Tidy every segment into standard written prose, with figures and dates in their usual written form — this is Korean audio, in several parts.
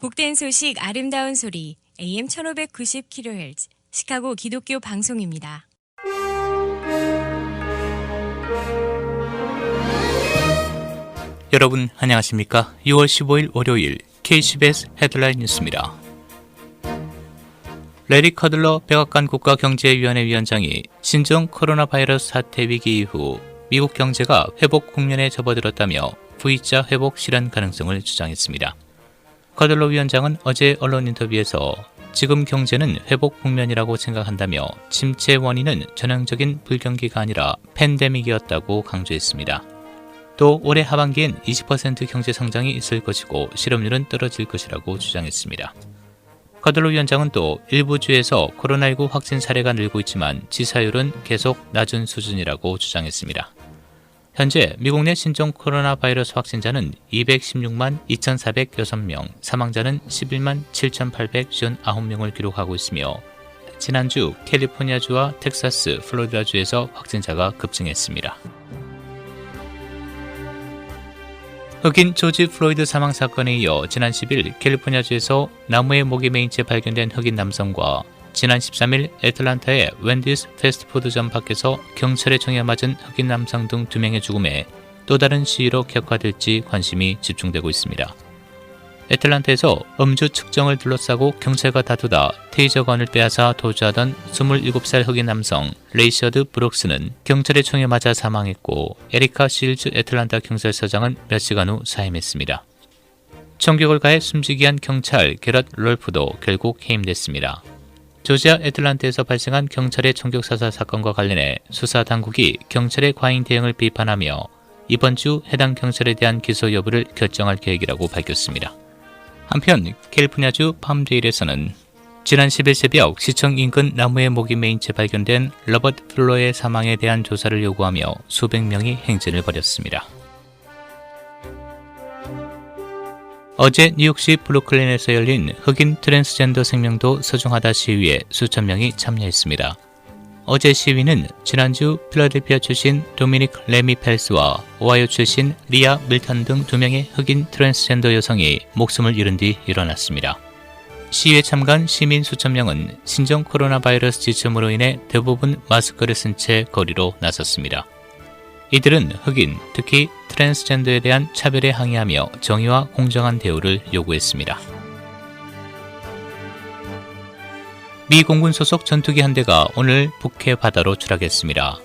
복된 소식 아름다운 소리 AM 1590kHz 시카고 기독교 방송입니다. 여러분 안녕하십니까? 6월 15일 월요일 KCBS 헤드라인 뉴스입니다. 레리 커들러 백악관 국가경제위원회 위원장이 신종 코로나 바이러스 사태 위기 이후 미국 경제가 회복 국면에 접어들었다며 V자 회복 실현 가능성을 주장했습니다. 커들러 위원장은 어제 언론 인터뷰에서 지금 경제는 회복 국면이라고 생각한다며 침체 원인은 전형적인 불경기가 아니라 팬데믹이었다고 강조했습니다. 또 올해 하반기엔 20% 경제 성장이 있을 것이고 실업률은 떨어질 것이라고 주장했습니다. 커들러 위원장은 또 일부 주에서 코로나19 확진 사례가 늘고 있지만 치사율은 계속 낮은 수준이라고 주장했습니다. 현재 미국 내 신종 코로나 바이러스 확진자는 216만 2,406명, 사망자는 11만 7,859명을 기록하고 있으며 지난주 캘리포니아주와 텍사스, 플로리다주에서 확진자가 급증했습니다. 흑인 조지 플로이드 사망 사건에 이어 지난 10일 캘리포니아주에서 나무의 목이 메인 채 발견된 흑인 남성과 지난 13일 애틀란타의 웬디스 패스트푸드점 밖에서 경찰의 총에 맞은 흑인 남성 등 2명의 죽음에 또 다른 시위로 격화될지 관심이 집중되고 있습니다. 애틀란타에서 음주 측정을 둘러싸고 경찰과 다투다 테이저건을 빼앗아 도주하던 27살 흑인 남성 레이셔드 브룩스는 경찰의 총에 맞아 사망했고 에리카 실즈 애틀란타 경찰서장은 몇 시간 후 사임했습니다. 총격을 가해 숨지기 한 경찰 게럿 롤프도 결국 해임됐습니다. 조지아 애틀란타에서 발생한 경찰의 총격 사살 사건과 관련해 수사 당국이 경찰의 과잉 대응을 비판하며 이번 주 해당 경찰에 대한 기소 여부를 결정할 계획이라고 밝혔습니다. 한편 캘리포니아주 팜데일에서는 지난 10일 새벽 시청 인근 나무의 목이 메인 채 발견된 로버트 플로의 사망에 대한 조사를 요구하며 수백 명이 행진을 벌였습니다. 어제 뉴욕시 브루클린에서 열린 흑인 트랜스젠더 생명도 소중하다 시위에 수천 명이 참여했습니다. 어제 시위는 지난주 필라델피아 출신 도미닉 레미 펠스와 오하이오 출신 리아 밀턴 등 2명의 흑인 트랜스젠더 여성이 목숨을 잃은 뒤 일어났습니다. 시위에 참가한 시민 수천 명은 신종 코로나 바이러스 지침으로 인해 대부분 마스크를 쓴 채 거리로 나섰습니다. 이들은 흑인, 특히 트랜스젠더에 대한 차별에 항의하며 정의와 공정한 대우를 요구했습니다. 미 공군 소속 전투기 한 대가 오늘 북해 바다로 추락했습니다.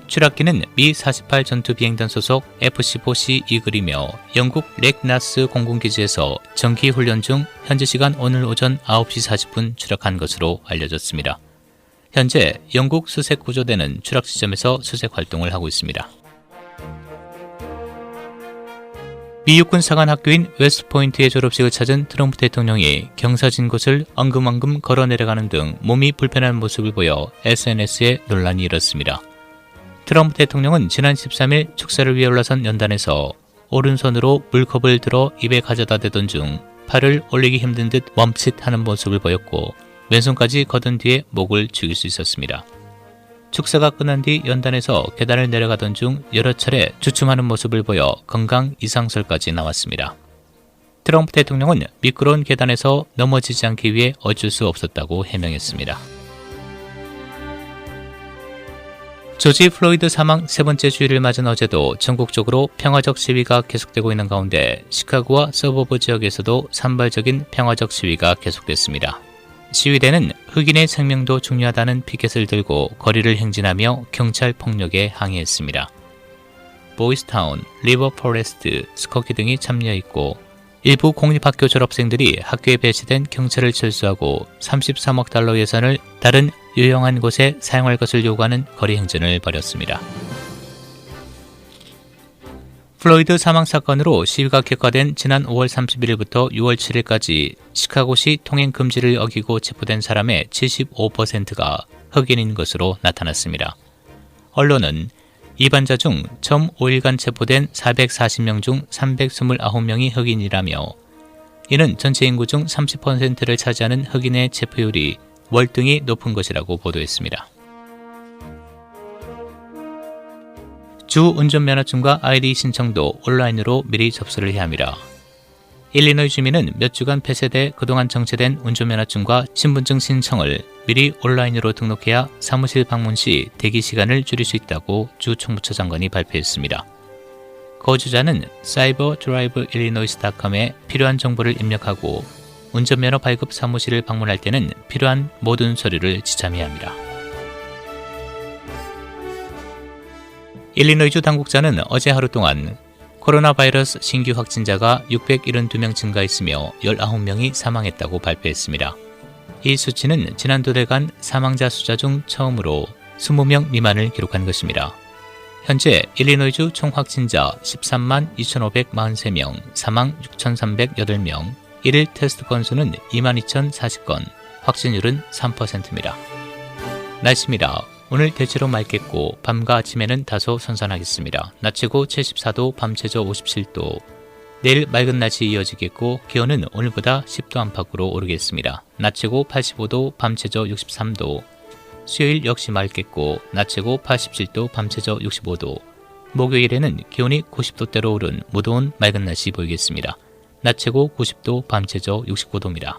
추락기는 미 48 전투 비행단 소속 F-15C 이글이며 영국 렉나스 공군기지에서 정기 훈련 중 현지 시간 오늘 오전 9시 40분 추락한 것으로 알려졌습니다. 현재 영국 수색 구조대는 추락 지점에서 수색 활동을 하고 있습니다. 미 육군 사관학교인 웨스트포인트의 졸업식을 찾은 트럼프 대통령이 경사진 곳을 엉금엉금 걸어 내려가는 등 몸이 불편한 모습을 보여 SNS에 논란이 일었습니다. 트럼프 대통령은 지난 13일 축사를 위해 올라선 연단에서 오른손으로 물컵을 들어 입에 가져다 대던 중 팔을 올리기 힘든 듯 멈칫하는 모습을 보였고 왼손까지 걷은 뒤에 목을 죽일 수 있었습니다. 축사가 끝난 뒤 연단에서 계단을 내려가던 중 여러 차례 주춤하는 모습을 보여 건강 이상설까지 나왔습니다. 트럼프 대통령은 미끄러운 계단에서 넘어지지 않기 위해 어쩔 수 없었다고 해명했습니다. 조지 플로이드 사망 세 번째 주일을 맞은 어제도 전국적으로 평화적 시위가 계속되고 있는 가운데 시카고와 서버브 지역에서도 산발적인 평화적 시위가 계속됐습니다. 시위대는 흑인의 생명도 중요하다는 피켓을 들고 거리를 행진하며 경찰 폭력에 항의했습니다. 보이스타운, 리버포레스트, 스코키 등이 참여했고 일부 공립학교 졸업생들이 학교에 배치된 경찰을 철수하고 33억 달러 예산을 다른 유용한 곳에 사용할 것을 요구하는 거리 행진을 벌였습니다. 플로이드 사망 사건으로 시위가 격화된 지난 5월 31일부터 6월 7일까지 시카고시 통행 금지를 어기고 체포된 사람의 75%가 흑인인 것으로 나타났습니다. 언론은 이반자 중 처음 5일간 체포된 440명 중 329명이 흑인이라며 이는 전체 인구 중 30%를 차지하는 흑인의 체포율이 월등히 높은 것이라고 보도했습니다. 주 운전면허증과 ID 신청도 온라인으로 미리 접수를 해야 합니다. 일리노이 주민은 몇 주간 폐쇄돼 그동안 정체된 운전면허증과 신분증 신청을 미리 온라인으로 등록해야 사무실 방문 시 대기 시간을 줄일 수 있다고 주 총무처 장관이 발표했습니다. 거주자는 cyberdriveillinois.com에 필요한 정보를 입력하고 운전면허 발급 사무실을 방문할 때는 필요한 모든 서류를 지참해야 합니다. 일리노이주 당국자는 어제 하루 동안 코로나 바이러스 신규 확진자가 672명 증가했으며 19명이 사망했다고 발표했습니다. 이 수치는 지난 2달간 사망자 숫자 중 처음으로 20명 미만을 기록한 것입니다. 현재 일리노이주 총 확진자 13만 2,543명, 사망 6,308명, 1일 테스트 건수는 22,040건, 확진율은 3%입니다. 날씨입니다. 오늘 대체로 맑겠고 밤과 아침에는 다소 선선하겠습니다. 낮 최고 74도, 밤 최저 57도. 내일 맑은 날씨 이어지겠고 기온은 오늘보다 10도 안팎으로 오르겠습니다. 낮 최고 85도, 밤 최저 63도. 수요일 역시 맑겠고 낮 최고 87도, 밤 최저 65도. 목요일에는 기온이 90도대로 오른 무더운 맑은 날씨 보이겠습니다. 낮 최고 90도, 밤 최저 69도입니다.